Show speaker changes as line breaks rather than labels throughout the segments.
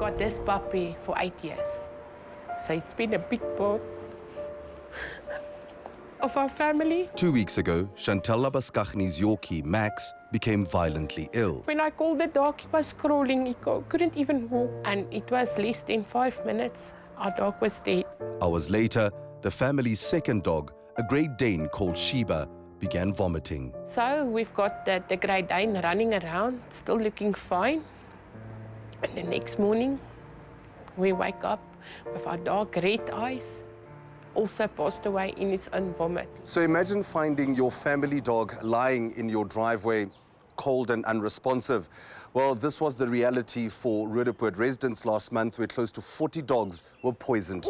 got this puppy for 8 years. So it's been a big part of our family.
2 weeks ago, CHANTAL LABUSCHAGNE's Yorkie, Max, became violently ill.
When I called the dog, he was crawling. He couldn't even walk. And it was less than 5 minutes. Our dog was dead.
Hours later, the family's second dog, a Great Dane called Sheba, began vomiting.
So we've got the Great Dane running around, still looking fine. And the next morning, we wake up with our dog, red eyes, also passed away in his own vomit.
So imagine finding your family dog lying in your driveway, cold and unresponsive. Well, this was the reality for Roodepoort residents last month, where close to 40 dogs were poisoned.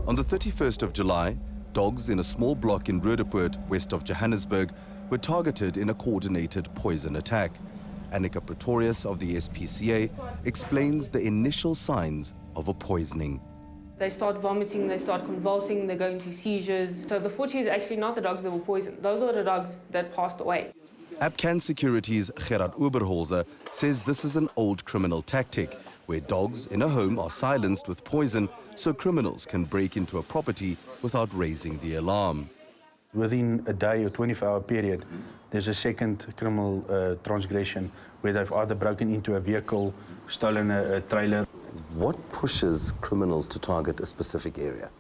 On the 31st of July, dogs in a small block in Roodepoort, west of Johannesburg, were targeted in a coordinated poison attack. Annika Pretorius of the SPCA explains the initial signs of a poisoning.
They start vomiting, they start convulsing, they go into seizures. So the 40 is actually not the dogs that were poisoned. Those are the dogs that passed away.
Abcan Security's 𝗀𝗏𝗏𝗀𝗏𝗀𝗏 says this is an old criminal tactic, where dogs in a home are silenced with poison so criminals can break into a property without raising the alarm.
Within a day or 24-hour period, there's a second criminal transgression where they've either broken into a vehicle, stolen a trailer.
What pushes criminals to target a specific area?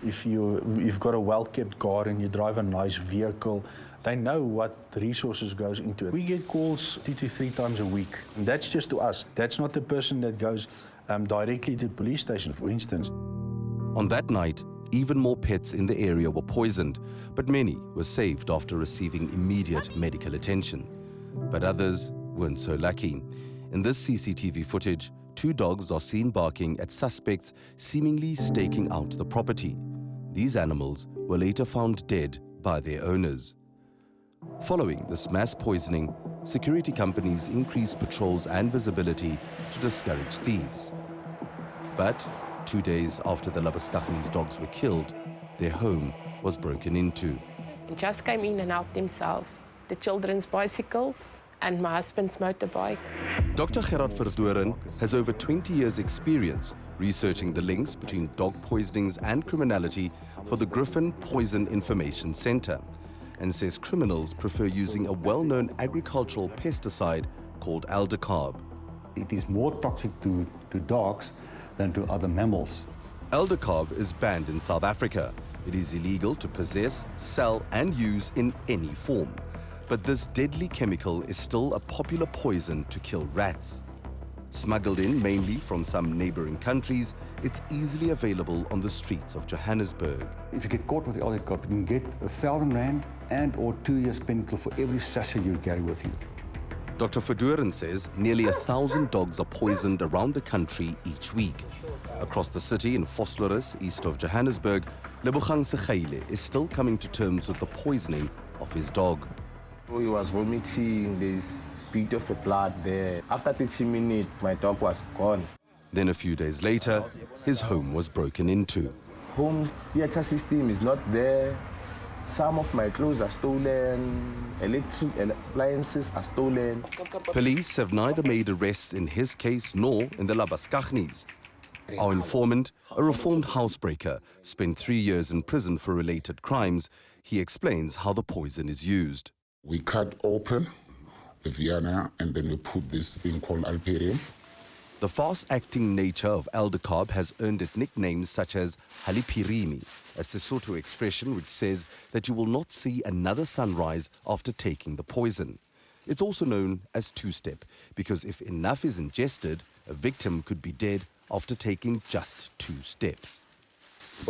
If you've got a well-kept car and you drive a nice vehicle, they know what resources goes into it. We get calls 2 to 3 times a week, and that's just to us. That's not the person that goes directly to the police station, for instance.
On that night, even more pets in the area were poisoned, but many were saved after receiving immediate medical attention. But others weren't so lucky. In this CCTV footage, 2 dogs are seen barking at suspects seemingly staking out the property. These animals were later found dead by their owners. Following this mass poisoning, security companies increased patrols and visibility to discourage thieves. But 2 days after the LABUSCHAGNE's dogs were killed, their home was broken into.
He just came in and helped himself. The children's bicycles and my husband's motorbike.
Dr. Gerhard VERDOORN has over 20 years' experience researching the links between dog poisonings and criminality for the Griffin Poison Information Center, and says criminals prefer using a well-known agricultural pesticide called Aldicarb.
It is more toxic to dogs than to other mammals.
Aldicarb is banned in South Africa. It is illegal to possess, sell and use in any form. But this deadly chemical is still a popular poison to kill rats. Smuggled in mainly from some neighboring countries, it's easily available on the streets of Johannesburg.
If you get caught with the Aldicarb, you can get R1,000 and or 2 years penalty for every sachet you carry with you.
Dr. VERDOORN says nearly 1,000 dogs are poisoned around the country each week. Across the city in Vosloorus, east of Johannesburg, 𝗀𝗏𝗏𝗀𝗏𝗀𝗏 is still coming to terms with the poisoning of his dog.
He was vomiting, there's a bit of blood there. After 30 minutes, my dog was gone.
Then a few days later, his home was broken into.
Home theater system is not there. Some of my clothes are stolen, electric appliances are stolen.
Police have neither made arrests in his case nor in the LABUSCHAGNE's. Our informant, a reformed housebreaker, spent 3 years in prison for related crimes. He explains how the poison is used.
We cut open the Vienna and then we put this thing called Alperium.
The fast-acting nature of Aldicarb has earned it nicknames such as Halipirimi, a Sesotho expression which says that you will not see another sunrise after taking the poison. It's also known as two-step because if enough is ingested, a victim could be dead after taking just 2 steps.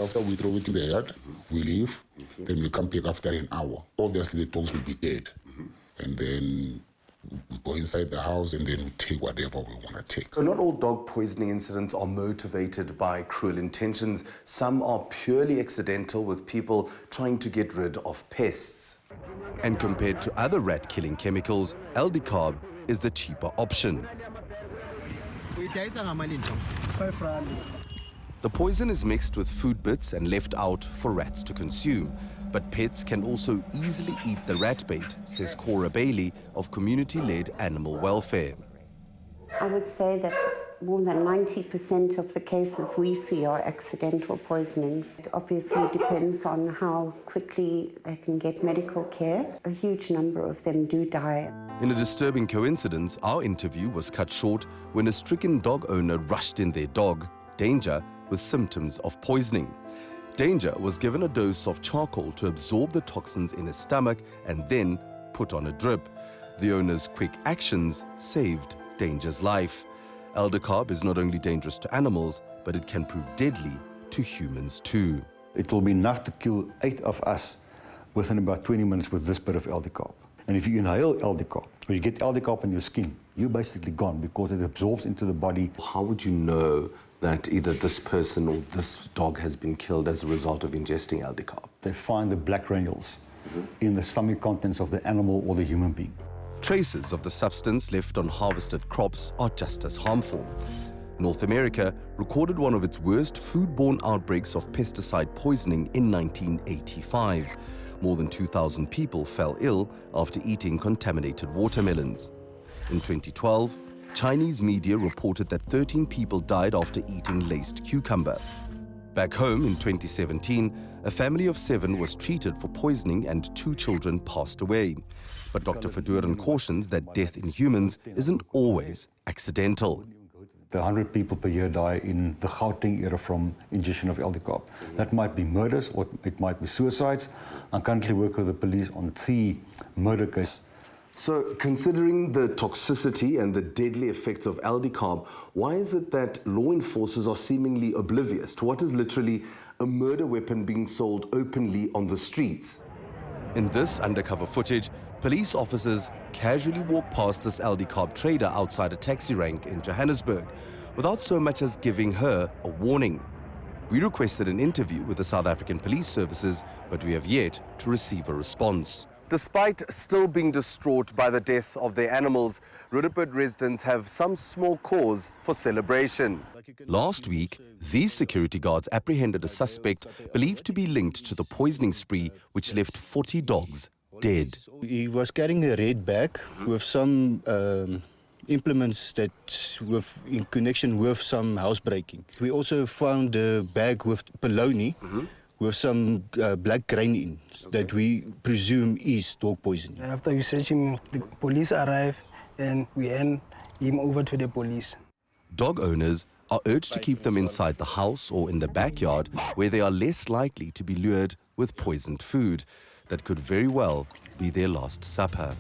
After we throw it in the yard, we leave, then we come back after an hour. Obviously, the dogs will be dead. And then we go inside the house and then we take whatever we want to take.
So not all dog poisoning incidents are motivated by cruel intentions. Some are purely accidental, with people trying to get rid of pests. And compared to other rat-killing chemicals, Aldicarb is the cheaper option. The poison is mixed with food bits and left out for rats to consume. But pets can also easily eat the rat bait, says CORA of community-led animal welfare.
I would say that More than 90% of the cases we see are accidental poisonings. It obviously depends on how quickly they can get medical care. A huge number of them do die.
In a disturbing coincidence, our interview was cut short when a stricken dog owner rushed in their dog, Danger, with symptoms of poisoning. Danger was given a dose of charcoal to absorb the toxins in his stomach and then put on a drip. The owner's quick actions saved Danger's life. Aldicarb is not only dangerous to animals, but it can prove deadly to humans too.
It will be enough to kill 8 of us within about 20 minutes with this bit of Aldicarb. And if you inhale Aldicarb, or you get Aldicarb in your skin, you're basically gone because it absorbs into the body.
How would you know that either this person or this dog has been killed as a result of ingesting Aldicarb?
They find the black granules in the stomach contents of the animal or the human being.
Traces of the substance left on harvested crops are just as harmful. North America recorded one of its worst foodborne outbreaks of pesticide poisoning in 1985. More than 2,000 people fell ill after eating contaminated watermelons. In 2012, Chinese media reported that 13 people died after eating laced cucumber. Back home in 2017, a family of 7 was treated for poisoning and 2 children passed away. But Dr. VERDOORN cautions that death in humans isn't always accidental.
100 people per year die in the Gauteng era from ingestion of Aldicarb. That might be murders or it might be suicides. I'm currently working with the police on 3 murder cases.
So, considering the toxicity and the deadly effects of Aldicarb, why is it that law enforcers are seemingly oblivious to what is literally a murder weapon being sold openly on the streets? In this undercover footage, police officers casually walk past this Aldicarb trader outside a taxi rank in Johannesburg without so much as giving her a warning. We requested an interview with the South African Police Services, but we have yet to receive a response. Despite still being distraught by the death of their animals, Roodepoort residents have some small cause for celebration. Last week, these security guards apprehended a suspect believed to be linked to the poisoning spree which left 40 dogs dead.
He was carrying a red bag with some implements that in connection with some housebreaking. We also found a bag with polony with some black grain in that we presume is dog poisoning.
After we search him, the police arrive and we hand him over to the police.
Dog owners are urged to keep them inside the house or in the backyard where they are less likely to be lured with poisoned food that could very well be their last supper.